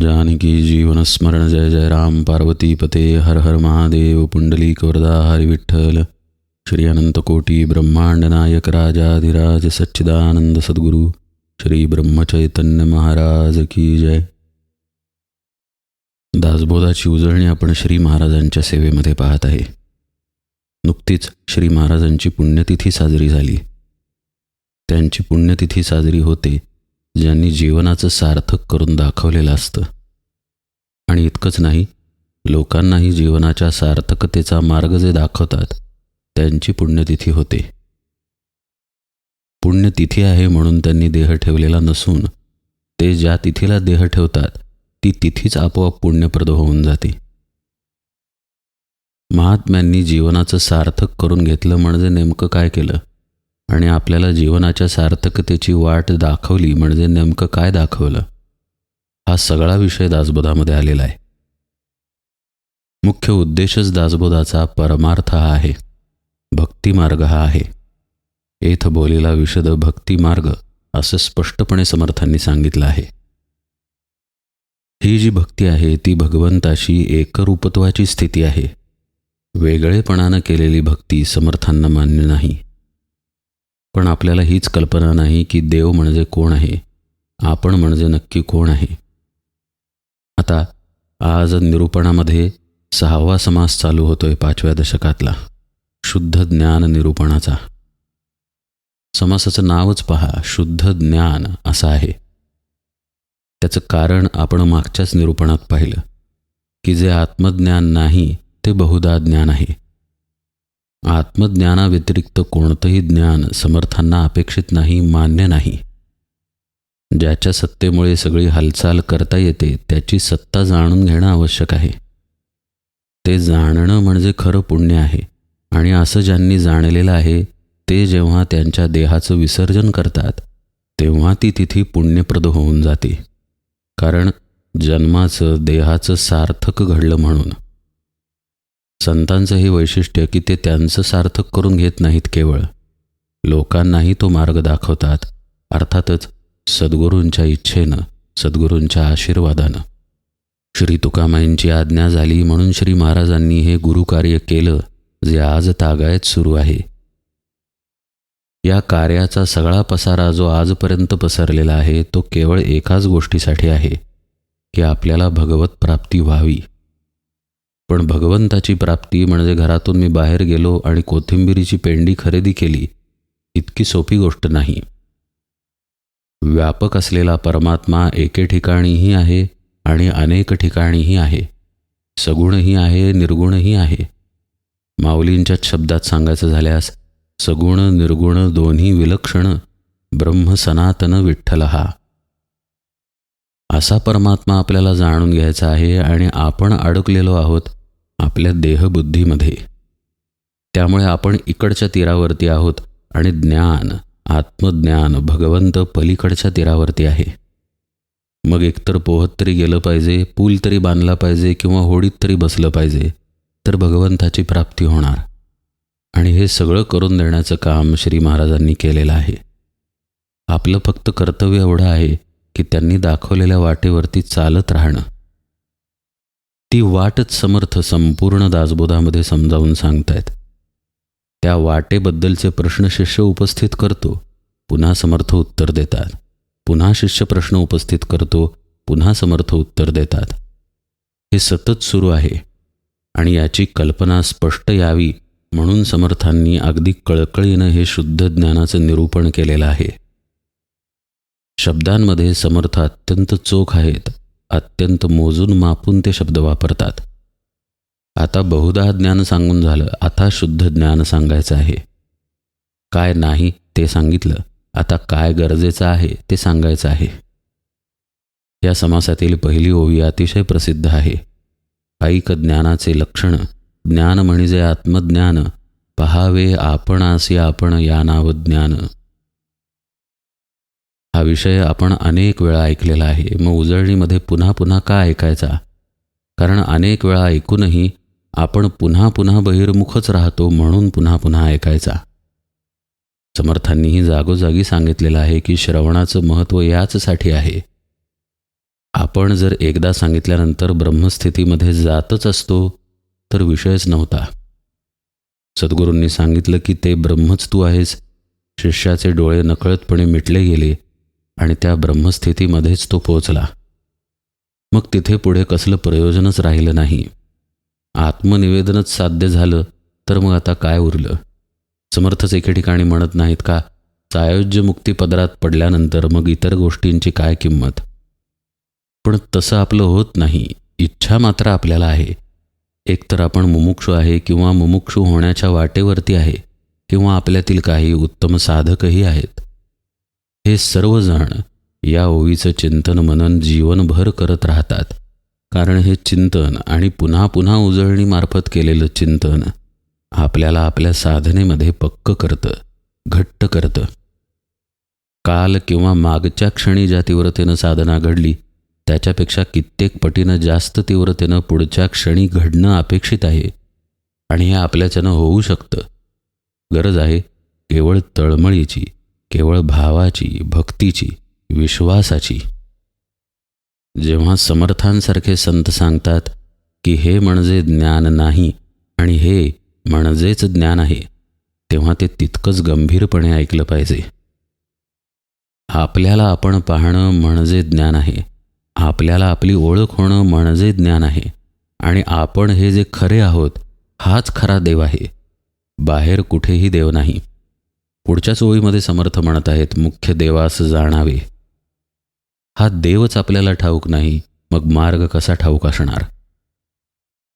जानकी जीवन स्मरण जय जय राम पार्वती पते हर हर महादेव पुंडलिक वरदा हरि विठ्ठल श्री अनंत कोटी ब्रह्मांड नायक राजाधिराज सच्चिदानंद सद्गुरु श्री ब्रह्मचैतन्य महाराज की जय. दासबोधाची उजळणी आपण श्री महाराजांच्या सेवेमध्ये पाहत आहे. नुकतीच श्री महाराजांची पुण्यतिथी साजरी झाली. त्यांची पुण्यतिथी साजरी होते ज्यांनी जीवनाचं सार्थक करून दाखवलेलं असतं. आणि इतकंच नाही, लोकांनाही जीवनाच्या सार्थकतेचा मार्ग जे दाखवतात त्यांची पुण्यतिथी होते. पुण्यतिथी आहे म्हणून त्यांनी देह ठेवलेला नसून ते ज्या तिथीला देह ठेवतात ती तिथीच आपोआप पुण्यप्रद होऊन जाते. महात्म्यांनी जीवनाचं सार्थक करून घेतलं म्हणजे नेमकं काय केलं, आणि आपल्याला जीवनाच्या सार्थकतेची वाट दाखवली म्हणजे नेमकं काय दाखवलं, हा सगळा विषय दासबोधामध्ये आलेला आहे. मुख्य उद्देशच दासबोधाचा परमार्थ हा आहे, भक्तिमार्ग हा आहे. एथ बोलीला विशद भक्तिमार्ग असं स्पष्टपणे समर्थांनी सांगितलं आहे. ही जी भक्ती आहे ती भगवंताशी एकरूपत्वाची स्थिती आहे. वेगळेपणानं केलेली भक्ती समर्थांना मान्य नाही. पण आपल्याला हीच कल्पना नाही की देव म्हणजे कोण आहे, आपण म्हणजे नक्की कोण आहे. आता आज निरूपणामध्ये 6वा समास चालू होतोय 5व्या दशकातला, शुद्ध ज्ञान निरूपणाचा. समासाचं नावच पहा, शुद्ध ज्ञान असं आहे. त्याचं कारण आपण मागच्याच निरूपणात पाहिलं की जे आत्मज्ञान नाही ते बहुधा ज्ञान आहे. आत्मज्ञानाव्यतिरिक्त कोणतंही ज्ञान समर्थांना अपेक्षित नाही, मान्य नाही. ज्याच्या सत्तेमुळे सगळी हालचाल करता येते त्याची सत्ता जाणून घेणं आवश्यक आहे. ते जाणणं म्हणजे खरं पुण्य आहे. आणि असं ज्यांनी जाणलेलं आहे ते जेव्हा त्यांच्या देहाचं विसर्जन करतात तेव्हा ती तिथी पुण्यप्रद होऊन जाते. कारण जन्माचं देहाचं सार्थक घडलं म्हणून. संतांचं हे वैशिष्ट्य की ते त्यांचं सार्थक करून घेत नाहीत, केवळ लोकांनाही तो मार्ग दाखवतात. अर्थातच सद्गुरूंच्या इच्छेनं, सद्गुरूंच्या आशीर्वादानं. श्री तुकामाईंची आज्ञा झाली म्हणून श्री महाराजांनी हे गुरुकार्य केलं जे आज तागायत सुरू आहे. या कार्याचा सगळा पसारा जो आजपर्यंत पसरलेला आहे तो केवळ एकाच गोष्टीसाठी आहे की आपल्याला भगवत प्राप्ती व्हावी. पण भगवंताची प्राप्ती म्हणजे घरातून मी बाहेर गेलो आणि कोथिंबिरीची पेंडी खरेदी केली इतकी सोपी गोष्ट नाही. व्यापक असलेला परमात्मा एके ठिकाणीही आहे आणि अनेक ठिकाणीही आहे. सगुणही आहे, निर्गुणही आहे. माऊलींच्याच शब्दात सांगायचं झाल्यास, सगुण निर्गुण दोन्ही विलक्षण ब्रह्म सनातन विठ्ठल हा. असा परमात्मा आपल्याला जाणून घ्यायचा आहे आणि आपण अडकलेलो आहोत आपल्या देहबुद्धीमध्ये. त्यामुळे आपण इकडच्या तीरावरती आहोत आणि ज्ञान, आत्मज्ञान, भगवंत पलीकडच्या तीरावरती आहे. मग एकतर पोहत तरी गेलं पाहिजे, पूल तरी बांधला पाहिजे किंवा होडीत तरी बसलं पाहिजे, तर भगवंताची प्राप्ती होणार. आणि हे सगळं करून देण्याचं काम श्री महाराजांनी केलेलं आहे. आपलं फक्त कर्तव्य एवढं आहे की त्यांनी दाखवलेल्या वाटेवरती चालत राहणं. ती वाटच समर्थ संपूर्ण दासबोधामध्ये समजावून सांगतायत. त्या वाटेबद्दलचे प्रश्न शिष्य उपस्थित करतो, पुन्हा समर्थ उत्तर देतात. पुन्हा शिष्य प्रश्न उपस्थित करतो, पुन्हा समर्थ उत्तर देतात. हे सतत सुरू आहे. आणि याची कल्पना स्पष्ट यावी म्हणून समर्थांनी अगदी कळकळीनं हे शुद्ध ज्ञानाचं निरूपण केलेलं आहे. शब्दांमध्ये समर्थ अत्यंत चोख आहेत. अत्यंत मोजून मापून ते शब्द वापरतात. आता बहुधा ज्ञान सांगून झालं, आता शुद्ध ज्ञान सांगायचं आहे. काय नाही ते सांगितलं, आता काय गरजेचं आहे ते सांगायचं आहे. या समासातील पहिली ओवी अतिशय प्रसिद्ध आहे. ऐक ज्ञानाचे लक्षण, ज्ञान म्हणजे आत्मज्ञान, पहावे आपणासी आपण या नाव ज्ञान. हा विषय आपण अनेक वेळा ऐकलेला आहे. मग उजळणीमध्ये पुन्हा पुन्हा का ऐकायचा? कारण अनेक वेळा ऐकूनही आपण पुन्हा पुन्हा बहिर्मुखच राहतो, म्हणून पुन्हा पुन्हा ऐकायचा. समर्थांनीही जागोजागी सांगितलेलं आहे की श्रवणाचं महत्त्व याचसाठी आहे आपण जर एकदा सांगितल्यानंतर ब्रह्मस्थितीमध्ये जातच असतो तर विषयच नव्हता. सद्गुरूंनी सांगितलं की ते ब्रह्मच तू आहेस. शिष्याचे डोळे नकळतपणे मिटले गेले आणि त्या ब्रह्मस्थितीमध्येच तो पोचला. मग तिथे पुढे कसलं प्रयोजनच राहिलं नाही. आत्मनिवेदनच साध्य झालं तर मग आता काय उरलं. समर्थच एके ठिकाणी म्हणत नाहीत का, सायोज्य मुक्ती पदरात पडल्यानंतर मग इतर गोष्टींची काय किंमत. पण तसं आपलं होत नाही. इच्छा मात्र आपल्याला आहे. एकतर आपण मुमुक्षू आहे किंवा मुमुक्षू होण्याच्या वाटेवरती आहे किंवा आपल्यातील काही उत्तम साधकही आहेत. हे सर्वजण या ओवीचं चिंतन मनन जीवनभर करत राहतात. कारण हे चिंतन आणि पुन्हा पुन्हा उजळणीमार्फत केलेलं चिंतन आपल्याला आपल्या साधनेमध्ये पक्क करतं, घट्ट करतं. काल किंवा मागच्या क्षणी ज्या तीव्रतेनं साधना घडली त्याच्यापेक्षा कित्येक पटीनं जास्त तीव्रतेनं पुढच्या क्षणी घडणं अपेक्षित आहे. आणि हे आपल्याच्यानं होऊ शकतं. गरज आहे केवळ तळमळीची, केवळ भावाची, भक्तीची, विश्वासाची. जेव्हा समर्थांसारखे संत सांगतात की हे म्हणजे ज्ञान नाही आणि हे म्हणजेच ज्ञान आहे, तेव्हा ते तितकंच गंभीरपणे ऐकलं पाहिजे. आपल्याला आपण पाहणं म्हणजे ज्ञान आहे. आपल्याला आपली ओळख होणं म्हणजे ज्ञान आहे. आणि आपण हे जे खरे आहोत हाच खरा देव आहे. बाहेर कुठेही देव नाही. पुढच्याच ओळीमध्ये समर्थ म्हणत आहेत, मुख्य देवास जाणावे. हा देवच आपल्याला ठाऊक नाही, मग मार्ग कसा ठाऊक असणार.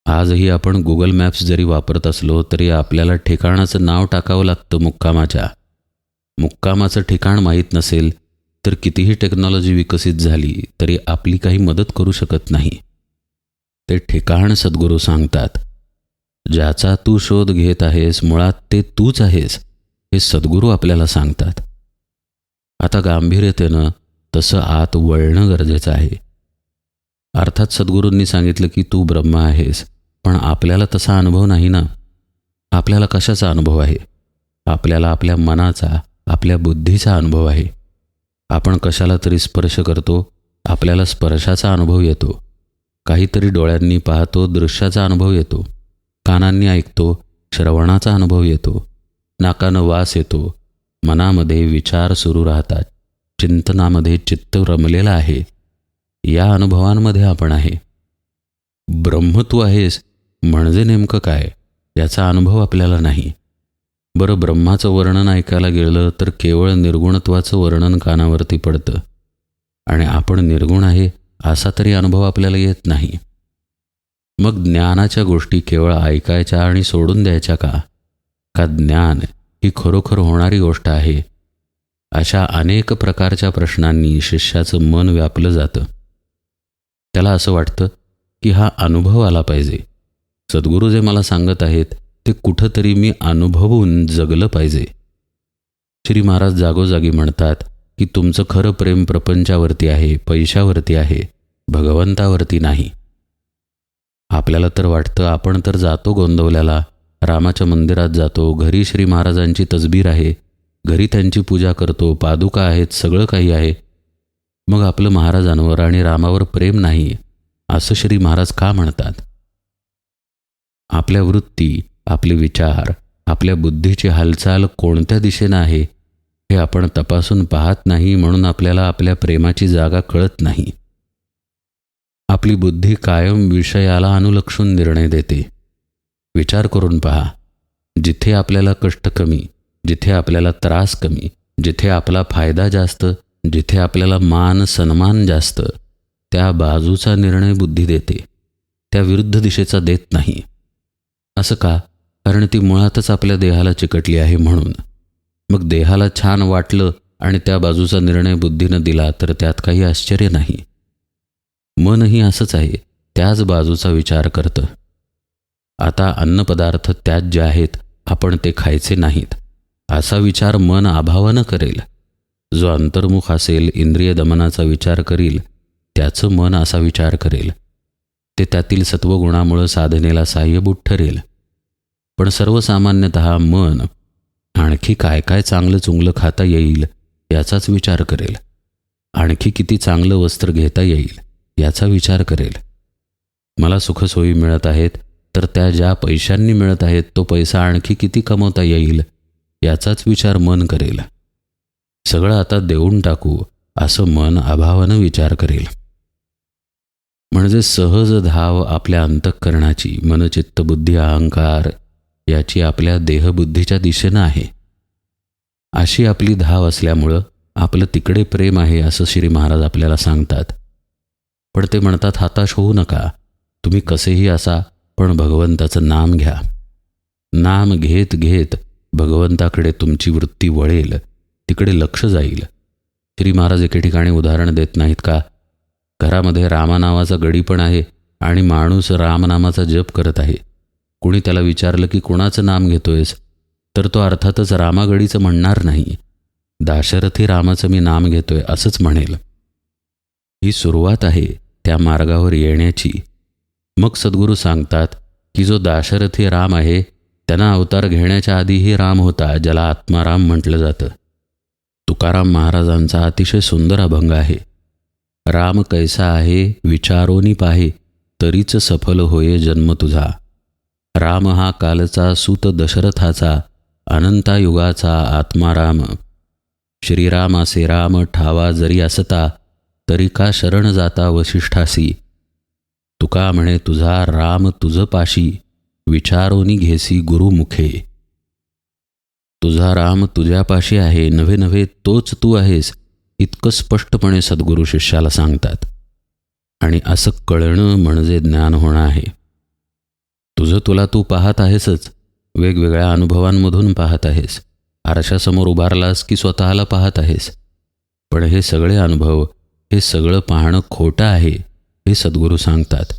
आजही आपण गुगल मॅप्स जरी वापरत असलो तरी आपल्याला ठिकाणाचं नाव टाकावं लागतं मुक्कामाच्या. मुक्कामाचं ठिकाण माहीत नसेल तर कितीही टेक्नॉलॉजी विकसित झाली तरी आपली काही मदत करू शकत नाही. ते ठिकाण सद्गुरू सांगतात. ज्याचा तू शोध घेत आहेस मुळात ते तूच आहेस, हे सद्गुरू आपल्याला सांगतात. आता गांभीर्यतेनं तसं आत वळणं गरजेचं आहे. अर्थात सद्गुरूंनी सांगितलं की तू ब्रह्म आहेस, पण आपल्याला तसा अनुभव नाही ना. आपल्याला कशाचा अनुभव आहे? आपल्याला आपल्या मनाचा, आपल्या बुद्धीचा अनुभव आहे. आपण कशाला तरी स्पर्श करतो, आपल्याला स्पर्शाचा अनुभव येतो. काहीतरी डोळ्यांनी पाहतो, दृश्याचा अनुभव येतो. कानांनी ऐकतो, श्रवणाचा अनुभव येतो. नाकानं वास येतो. मनामध्ये विचार सुरू राहतात. चिंतनामध्ये चित्त रमलेलं आहे. या अनुभवांमध्ये आपण आहे. ब्रह्म तू आहेस म्हणजे नेमकं काय याचा अनुभव आपल्याला नाही. बरं, ब्रह्माचं वर्णन ऐकायला गेलं तर केवळ निर्गुणत्वाचं वर्णन कानावरती पडतं आणि आपण निर्गुण आहे असा तरी अनुभव आपल्याला येत नाही. मग ज्ञानाच्या गोष्टी केवळ ऐकायच्या आणि सोडून द्यायच्या का? का ज्ञान ही खरोखर होणारी गोष्ट आहे? अशा अनेक प्रकारच्या प्रश्नांनी शिष्याचं मन व्यापलं जातं. त्याला असं वाटतं की हा अनुभव आला पाहिजे. सद्गुरू जे मला सांगत आहेत ते कुठंतरी मी अनुभवून जगलं पाहिजे. श्री महाराज जागोजागी म्हणतात की तुमचं खरं प्रेम प्रपंचावरती आहे, पैशावरती आहे, भगवंतावरती नाही. आपल्याला तर वाटतं आपण तर जातो गोंदवल्याला, रामाच्या मंदिरात जातो, घरी श्री महाराजांची तसबीर आहे, घरी त्यांची पूजा करतो, पादुका आहेत, सगळं काही आहे. मग आपलं महाराजांवर आणि रामावर प्रेम नाही असं श्री महाराज का म्हणतात? आपल्या वृत्ती, आपले विचार, आपल्या बुद्धीची हालचाल कोणत्या दिशेनं आहे हे आपण तपासून पाहत नाही, म्हणून आपल्याला आपल्या प्रेमाची जागा कळत नाही. आपली बुद्धी कायम विषयाला अनुलक्षून निर्णय देते. विचार करून पहा, जिथे आपल्याला कष्ट कमी, जिथे आपल्याला त्रास कमी, जिथे आपला फायदा जास्त, जिथे आपल्याला मान सन्मान जास्त, त्या बाजूचा निर्णय बुद्धी देते, त्या विरुद्ध दिशेचा देत नाही. असं का? कारण ती मुळातच आपल्या देहाला चिकटली आहे म्हणून. मग देहाला छान वाटलं आणि त्या बाजूचा निर्णय बुद्धीनं दिला तर त्यात काही आश्चर्य नाही. मनही असंच आहे, त्याच बाजूचा विचार करतं. आता अन्नपदार्थ त्याज्य आहेत, आपण ते खायचे नाहीत असा विचार मन अभावानं करेल. जो अंतर्मुख असेल, इंद्रिय दमनाचा विचार करील, त्याचं मन असा विचार करेल. ते त्यातील सत्वगुणामुळं साधनेला साह्यभूत ठरेल. पण सर्वसामान्यतः मन आणखी काय काय चांगलं चुंगलं खाता येईल याचाच विचार करेल. आणखी किती चांगलं वस्त्र घेता येईल, याचा विचार करेल. मला सुखसोयी मिळत आहेत, तर त्या ज्या पैशांनी मिळत आहेत तो पैसा आणखी किती कमवता येईल याचाच विचार मन करेल. सगळं आता देऊन टाकू असं मन अभावानं विचार करेल. म्हणजे सहज धाव आपल्या अंतःकरणाची, मनचित्त बुद्धी अहंकार याची आपल्या देहबुद्धीच्या दिशेनं आहे. अशी आपली धाव असल्यामुळं आपलं तिकडे प्रेम आहे असं श्री महाराज आपल्याला सांगतात. पण ते म्हणतात, हताश होऊ नका, तुम्ही कसेही असा, पण भगवंताचं नाम घ्या. नाम घेत घेत भगवंताकडे तुमची वृत्ती वळेल, तिकडे लक्ष जाईल. श्री महाराज एके ठिकाणी उदाहरण देत नाहीत का, घरामध्ये रामा नावाचा गडी पण आहे आणि माणूस रामनामाचा जप करत आहे. कुणी त्याला विचारलं की कोणाचं नाम घेतोयस, तर तो अर्थातच रामागडीचं म्हणणार नाही, दाशरथी रामाचं मी नाम घेतोय असंच म्हणेल. ही सुरुवात आहे त्या मार्गावर येण्याची. मग सद्गुरू सांगतात की जो दाशरथी राम आहे त्यांना अवतार घेण्याच्या आधीही राम होता, ज्याला आत्माराम म्हटलं जातं. तुकाराम महाराजांचा अतिशय सुंदर अभंग आहे. राम कैसा आहे विचारोनी पाहे, तरीच सफल होये जन्म तुझा. राम हा कालचा सूत दशरथाचा, अनंतायुगाचा आत्माराम. श्रीरामासे राम ठावा जरी असता, तरी का शरण जाता वशिष्ठासी. तुका म्हणे तुझा राम तुझ पाशी, विचारोनी घेसी गुरुमुखे. तुझा राम तुझ्यापाशी आहे, नव्हे नव्हे तोच तू आहेस, इतकं स्पष्टपणे सद्गुरू शिष्याला सांगतात. आणि असं कळणं म्हणजे ज्ञान होणं आहे. तुझं तुला तू पाहत आहेसच, वेगवेगळ्या अनुभवांमधून पाहत आहेस. आरशासमोर उभारलास की स्वतःला पाहत आहेस. पण हे सगळे अनुभव, हे सगळं पाहणं खोटं आहे हे सद्गुरू सांगतात.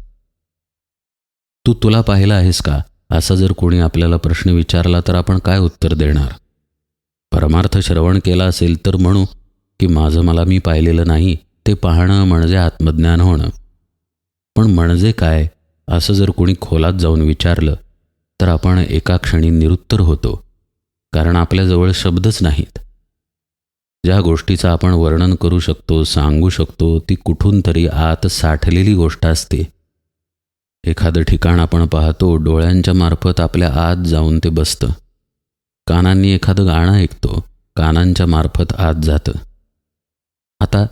तू तुला पाहिलं आहेस का, असा जर कोणी आपल्याला प्रश्न विचारला तर आपण काय उत्तर देणार? परमार्थ श्रवण केला असेल तर म्हणू की माझं मला मी पाहिलेलं नाही, ते पाहणं म्हणजे आत्मज्ञान होणं. पण म्हणजे काय असं जर कोणी खोलात जाऊन विचारलं तर आपण एका क्षणी निरुत्तर होतो, कारण आपल्याजवळ शब्दच नाहीत. ज्या गोष्टीचं आपण वर्णन करू शकतो, सांगू शकतो, ती कुठून तरी आत साठलेली गोष्ट असते. एखादं ठिकाण आपण पाहतो, डोळ्यांच्या मार्फत आपल्या आत जाऊन ते बसतं. कानांनी एखादं गाणं ऐकतो, कानांच्या मार्फत आत जातं. आता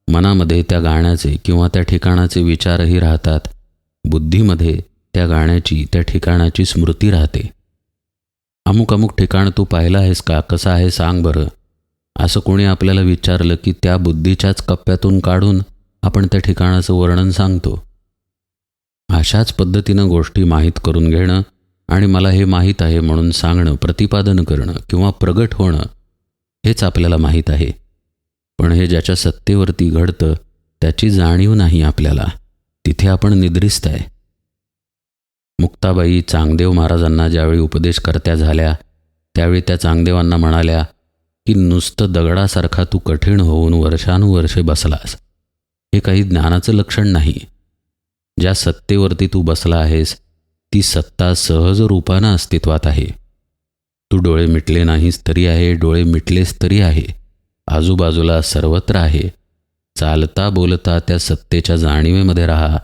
मनामध्ये त्या गाण्याचे किंवा त्या ठिकाणाचे विचारही राहतात. बुद्धीमध्ये त्या गाण्याची, त्या ठिकाणाची स्मृती राहते. अमुक अमुक ठिकाण तू पाहिलं आहेस का, कसं आहे सांग बरं, असं कोणी आपल्याला विचारलं की त्या बुद्धीच्याच कप्प्यातून काढून आपण त्या ठिकाणाचं वर्णन सांगतो. अशाच पद्धतीनं गोष्टी माहीत करून घेणं आणि मला हे माहीत आहे म्हणून सांगणं, प्रतिपादन करणं किंवा प्रगट होणं, हेच आपल्याला माहीत आहे. पण हे ज्याच्या सत्तेवरती घडतं त्याची जाणीव नाही आपल्याला. तिथे आपण निद्रिस्त आहे. मुक्ताबाई चांगदेव महाराजांना ज्यावेळी उपदेशकर्त्या झाल्या त्यावेळी त्या चांगदेवांना म्हणाल्या की नुसतं दगडासारखा तू कठीण होऊन वर्षानुवर्षे बसलास, हे काही ज्ञानाचं लक्षण नाही. ज्या सत्तेवरती तू बसला आहेस ती सत्ता सहज रूपानं अस्तित्वात आहे. तू डोळे मिटले नाहीस तरी आहे, डोळे मिटलेस तरी आहे, आजूबाजूला सर्वत्र आहे. चालता बोलता त्या सत्तेच्या जाणीवेमध्ये राहा,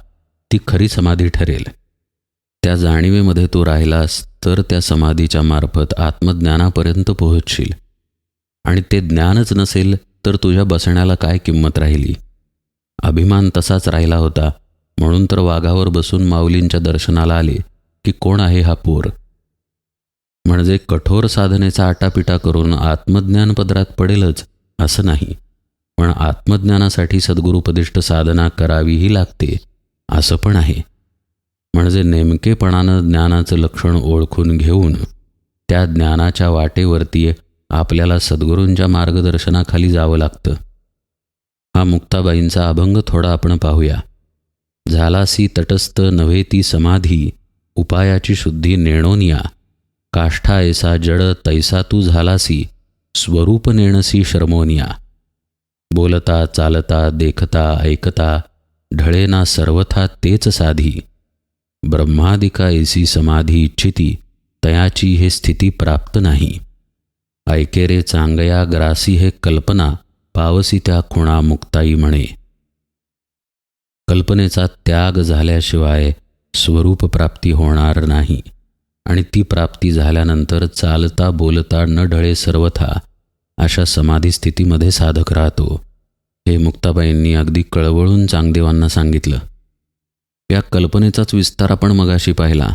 ती खरी समाधी ठरेल. त्या जाणीवेमध्ये तू राहिलास तर त्या समाधीच्या मार्फत आत्मज्ञानापर्यंत पोहोचशील. आणि ते ज्ञानच नसेल तर तुझ्या बसण्याला काय किंमत राहिली? अभिमान तसाच राहिला होता, म्हणून तर वाघावर बसून माऊलींच्या दर्शनाला आले की कोण आहे हा पोर. म्हणजे कठोर साधनेचा आटापिटा करून आत्मज्ञान पदरात पडेलच असं नाही, पण आत्मज्ञानासाठी सद्गुरुपदिष्ट साधना करावीही लागते असं पण आहे. म्हणजे नेमकेपणानं ज्ञानाचं लक्षण ओळखून घेऊन त्या ज्ञानाच्या वाटेवरती आपल्याला सद्गुरूंच्या मार्गदर्शनाखाली जावं लागतं. हा मुक्ताबाईंचा अभंग थोडा आपण पाहूया. झालासी तटस्थ नव्हे ती समाधी, उपायाची शुद्धी नेणोनिया. काष्ठा ऐसा जड तैसा तू झालासी, स्वरूप नेणसी शर्मोनिया. बोलता चालता देखता ऐकता, ढळेना सर्वथा तेच साधी. ब्रह्मादिका ऐसी समाधी इच्छिती, तयाची हे स्थिती प्राप्त नाही. ऐके रे चांगया ग्रासी हे कल्पना, पावसी त्या खुणा मुक्ताई म्हणे. कल्पनेचा त्याग झाल्याशिवाय स्वरूपप्राप्ती होणार नाही आणि ती प्राप्ती झाल्यानंतर चालता बोलता न ढळे सर्वथा अशा समाधी स्थितीमध्ये साधक राहतो. हे मुक्ताबाईंनी अगदी कळवळून चांगदेवांना सांगितलं. या कल्पनेचाच विस्तार आपण मगाशी पाहिला.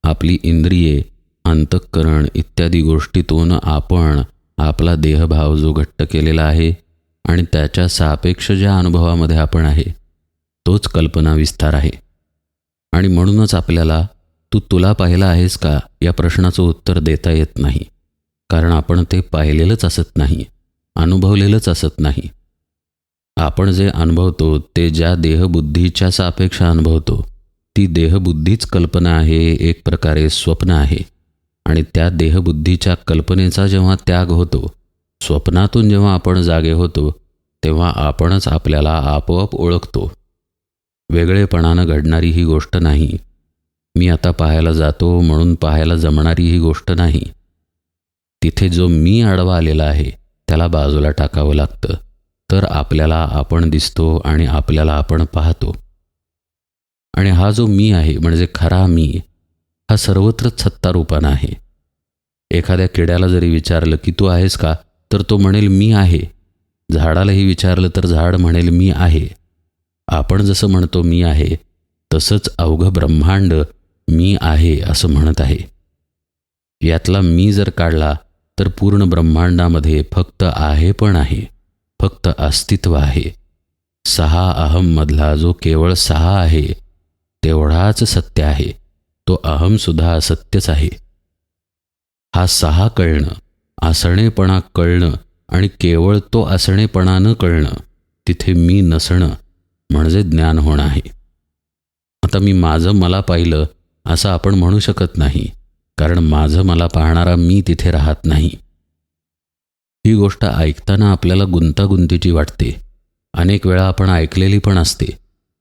आपली इंद्रिये, अंतःकरण इत्यादी गोष्टीतून आपण आपला देहभाव जो घट्ट केलेला आहे आणि त्याच्या सापेक्ष ज्या अनुभवामध्ये आपण आहे तोच कल्पना विस्तार आहे. आणि म्हणूनच आपल्याला तू तुला पाहिला आहेस का या प्रश्नाचं उत्तर देता येत नाही, कारण आपण ते पाहिलेलंच असत नाही, अनुभवलेलंच असत नाही. आपण जे अनुभवतो ते ज्या देहबुद्धीच्या सापेक्ष अनुभवतो ती देहबुद्धीच कल्पना आहे, एक प्रकारे स्वप्न आहे. आणि त्या देहबुद्धीच्या कल्पनेचा जेव्हा त्याग होतो, स्वप्नातून जेव्हा आपण जागे होतो, तेव्हा आपणच आपल्याला आपोआप ओळखतो. वेगळेपणानं घडणारी ही गोष्ट नाही. मी आता पाहायला जातो म्हणून पाहायला जमणारी ही गोष्ट नाही. तिथे जो मी आडवा आलेला आहे त्याला बाजूला टाकावं लागतं, तर आपल्याला आपण दिसतो आणि आपल्याला आपण पाहतो. आणि हा जो मी आहे म्हणजे खरा मी, हा सर्वत्रच सत्तारूपानं आहे. एखाद्या किड्याला जरी विचारलं की तू आहेस का, तर तो म्हणेल मी आहे. झाडालाही विचारलं तर झाड म्हणेल मी आहे. आपण जसं म्हणतो मी आहे, तसंच अवघं ब्रह्मांड मी आहे असं म्हणत आहे. यातला मी जर काढला तर पूर्ण ब्रह्मांडामध्ये फक्त आहे पण आहे, फक्त अस्तित्व आहे. 6 अहममधला जो केवळ 6 आहे तेवढाच सत्य आहे. तो अहमसुद्धा असत्यच आहे. हा 6 कळणं, असणेपणा कळणं आणि केवळ तो असणेपणा न कळणं, तिथे मी नसणं म्हणजे ज्ञान होणं आहे. आता मी माझं मला पाहिलं असं आपण म्हणू शकत नाही, कारण माझं मला पाहणारा मी तिथे राहत नाही. ही गोष्ट ऐकताना आपल्याला गुंतागुंतीची वाटते. अनेक वेळा आपण ऐकलेली पण असते,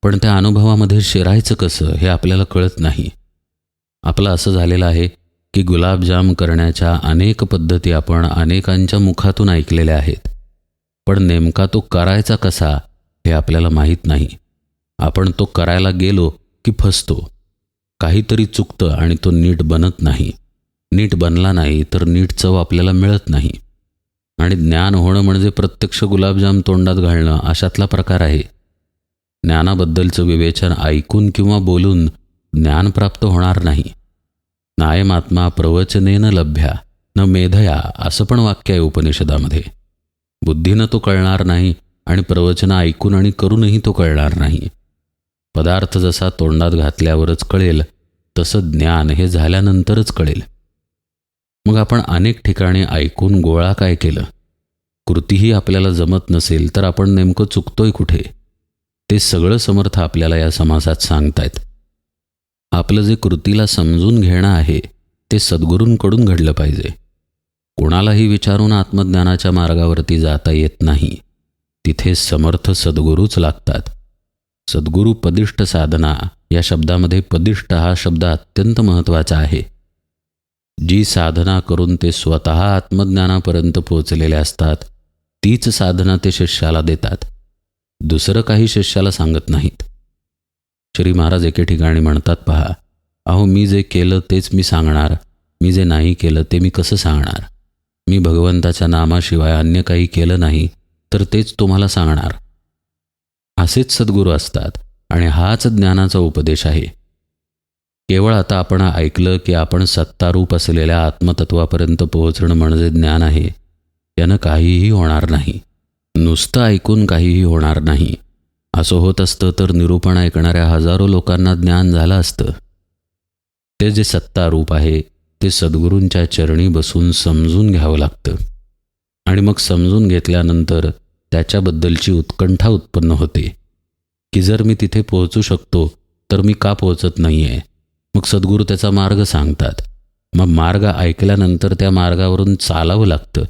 पण त्या अनुभवामध्ये शिरायचं कसं हे आपल्याला कळत नाही. आपलं असं झालेलं आहे की गुलाबजाम करण्याच्या अनेक पद्धती आपण अनेकांच्या मुखातून ऐकलेल्या आहेत, पण नेमका तो करायचा कसा हे आपल्याला माहीत नाही. आपण तो करायला गेलो की फसतो. काहीतरी चुकतं आणि तो नीट बनत नाही. नीट बनला नाही तर नीट चव आपल्याला मिळत नाही. आणि ज्ञान होणं म्हणजे प्रत्यक्ष गुलाबजाम तोंडात घालणं अशातला प्रकार आहे. ज्ञानाबद्दलचं विवेचन ऐकून किंवा बोलून ज्ञान प्राप्त होणार नाही. नायमात्मा प्रवचनेन लभ्या न मेधया असं पण वाक्य आहे उपनिषदामध्ये. बुद्धीनं तो कळणार नाही आणि प्रवचन ऐकून आणि करूनही तो कळणार नाही. पदार्थ जसा तोंडात घातल्यावरच कळेल तसं ज्ञान हे झाल्यानंतरच कळेल. मग आपण अनेक ठिकाणी ऐकून गोळा काय केलं, कृतीही आपल्याला जमत नसेल तर आपण नेमकं चुकतोय कुठे ते सगळं समर्थ आपल्याला या समासात सांगतायत. आपलं जे कृतीला समजून घेणं आहे ते सद्गुरूंकडून घडलं पाहिजे. कोणालाही विचारून आत्मज्ञानाच्या मार्गावरती जाता येत नाही. तिथे समर्थ सद्गुरूच लागतात. सद्गुरू पदिष्ठ साधना या शब्दामध्ये पदिष्ठ हा शब्द अत्यंत महत्त्वाचा आहे. जी साधना करून ते स्वतः आत्मज्ञानापर्यंत पोहोचलेले असतात तीच साधना ते शिष्याला देतात. दुसरं काही शिष्याला सांगत नाहीत. श्री महाराज एके ठिकाणी म्हणतात, पहा, अहो मी जे केलं तेच मी सांगणार, मी जे नाही केलं ते मी कसं सांगणार. मी भगवंताच्या नामाशिवाय अन्य काही केलं नाही तर तेच तुम्हाला सांगणार. असेच सद्गुरू असतात आणि हाच ज्ञानाचा उपदेश आहे. केवळ आता आपण ऐकलं की आपण सत्तारूप असलेल्या आत्मतत्वापर्यंत पोहोचणं म्हणजे ज्ञान आहे, यानं काहीही होणार नाही. नुसतं ऐकून काहीही होणार नाही. असं होत असतं तर निरूपण ऐकणाऱ्या हजारो लोकांना ज्ञान झालं असतं. ते जे सत्तारूप आहे ते सद्गुरूंच्या चरणी बसून समजून घ्यावं लागतं. आणि मग समजून घेतल्यानंतर त्याच्याबद्दलची उत्कंठा उत्पन्न होते की जर मी तिथे पोहोचू शकतो तर मी का पोहोचत नाही आहे. मग सद्गुरू त्याचा मार्ग सांगतात. मग मार्ग ऐकल्यानंतर त्या मार्गावरून चालावं लागतं.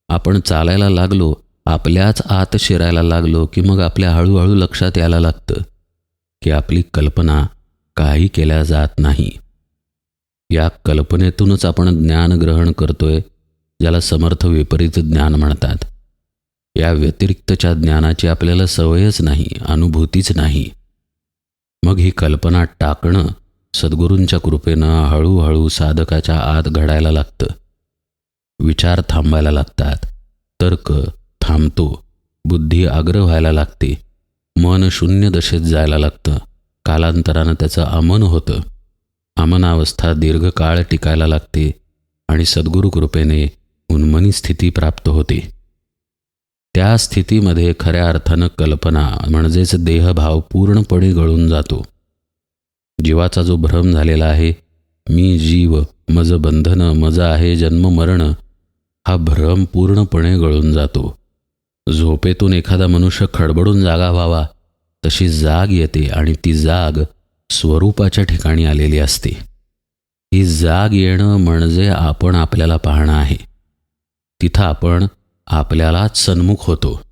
आपण चालायला लागलो, आपल्याच आत शिरायला लागलो की मग आपल्या हळूहळू लक्षात यायला लागतं की आपली कल्पना काही केल्या जात नाही. या कल्पनेतूनच आपण ज्ञान ग्रहण करतोय, ज्याला समर्थ विपरीत ज्ञान म्हणतात. या व्यतिरिक्तच्या ज्ञानाची आपल्याला सवयच नाही, अनुभूतीच नाही. मग ही कल्पना टाकणं सद्गुरूंच्या कृपेनं हळूहळू साधकाच्या आत घडायला लागतं. विचार थांबायला लागतात, तर्क थांबतो, बुद्धी आग्रह व्हायला लागते, मन शून्य दशेत जायला लागतं. कालांतरानं त्याचं अमन होतं. अमनावस्था दीर्घकाळ टिकायला लागते आणि सद्गुरू कृपेने उन्मनी स्थिती प्राप्त होते. त्या स्थितीमध्ये खऱ्या अर्थानं कल्पना म्हणजेच देहभाव पूर्णपणे गळून जातो. जीवाचा जो भ्रम झालेला आहे, मी जीव, मज बंधन, मज आहे जन्म मरण, हा भ्रम पूर्णपणे गळून जातो. झोपेतून एखादा मनुष्य खडबडून जागा व्हावा तशी जाग येते आणि ती जाग स्वरूपाच्या ठिकाणी आलेली असते. ही जाग येणं म्हणजे आपण आपल्याला पाहणं आहे. तिथं आपण आपल्यालाच सन्मुख होतो.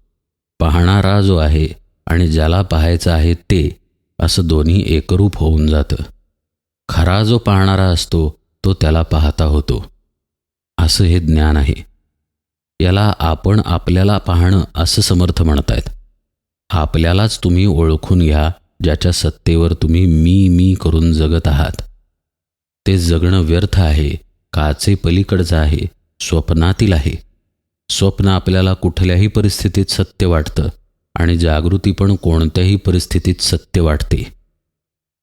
पाहणारा जो आहे आणि ज्याला पाहायचं आहे ते, असं दोन्ही एकरूप होऊन जातं. खरा जो पाहणारा असतो तो त्याला पाहता होतो. असं हे ज्ञान आहे. याला आपण आपल्याला पाहणं असं समर्थ म्हणतायत. आपल्यालाच तुम्ही ओळखून घ्या, ज्याच्या सत्तेवर तुम्ही मी करून जगत आहात. ते जगणं व्यर्थ आहे, काचे पलीकडचं आहे, स्वप्नातील आहे. स्वप्न आपल्याला कुठल्याही परिस्थितीत सत्य वाटतं आणि जागृती पण कोणत्याही परिस्थितीत सत्य वाटते.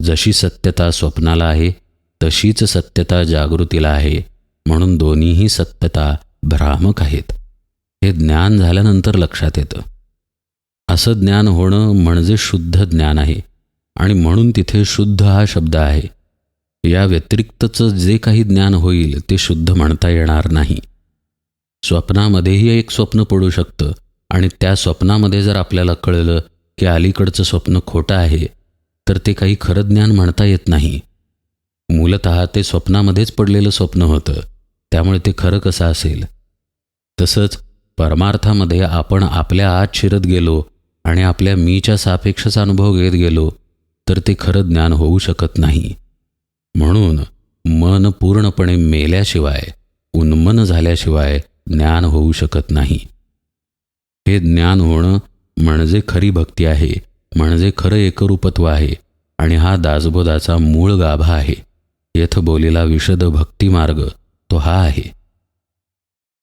जशी सत्यता स्वप्नाला आहे तशीच सत्यता जागृतीला आहे. म्हणून दोन्हीही सत्यता भ्रामक आहेत. हे ज्ञान झाल्यानंतर लक्षात येतं. असं ज्ञान होणं म्हणजे शुद्ध ज्ञान आहे आणि म्हणून तिथे शुद्ध हा शब्द आहे. या व्यतिरिक्तचं जे काही ज्ञान होईल ते शुद्ध म्हणता येणार नाही. स्वप्नामध्येही एक स्वप्न पडू शकतं आणि त्या स्वप्नामध्ये जर आपल्याला कळलं की अलीकडचं स्वप्न खोटं आहे तर ते काही खरं ज्ञान म्हणता येत नाही. मूलतः ते स्वप्नामध्येच पडलेलं स्वप्न होतं, त्यामुळे ते खरं कसं असेल? तसंच परमार्थामध्ये आपण आपल्या आत शिरत गेलो आणि आपल्या मीच्या सापेक्षचा अनुभव घेत गेलो तर ते खरं ज्ञान होऊ शकत नाही. म्हणून मन पूर्णपणे मेल्याशिवाय, उन्मन झाल्याशिवाय ज्ञान होऊ शकत नाही. हे ज्ञान होणं म्हणजे खरी भक्ती आहे, म्हणजे खरं एकरूपत्व आहे आणि हा दासबोधाचा मूळ गाभा आहे. येथ बोलीला विशद भक्तिमार्ग तो हा आहे.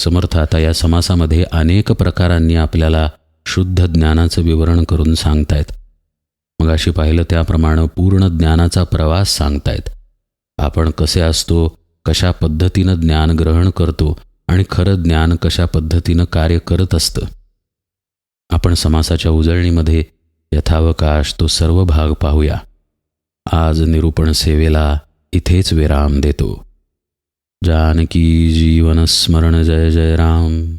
समर्थ आता या समासामध्ये अनेक प्रकारांनी आपल्याला शुद्ध ज्ञानाचं विवरण करून सांगतायत. मग अशी पाहिलं त्याप्रमाणे पूर्ण ज्ञानाचा प्रवास सांगतायत. आपण कसे असतो, कशा पद्धतीनं ज्ञान ग्रहण करतो आणि खरं ज्ञान कशा पद्धतीनं कार्य करत असतं. आपण समासाच्या उजळणीमध्ये यथावकाश तो सर्व भाग पाहूया. आज निरूपण सेवेला इथेच विराम देतो. जानकी जीवन स्मरण जय जय राम.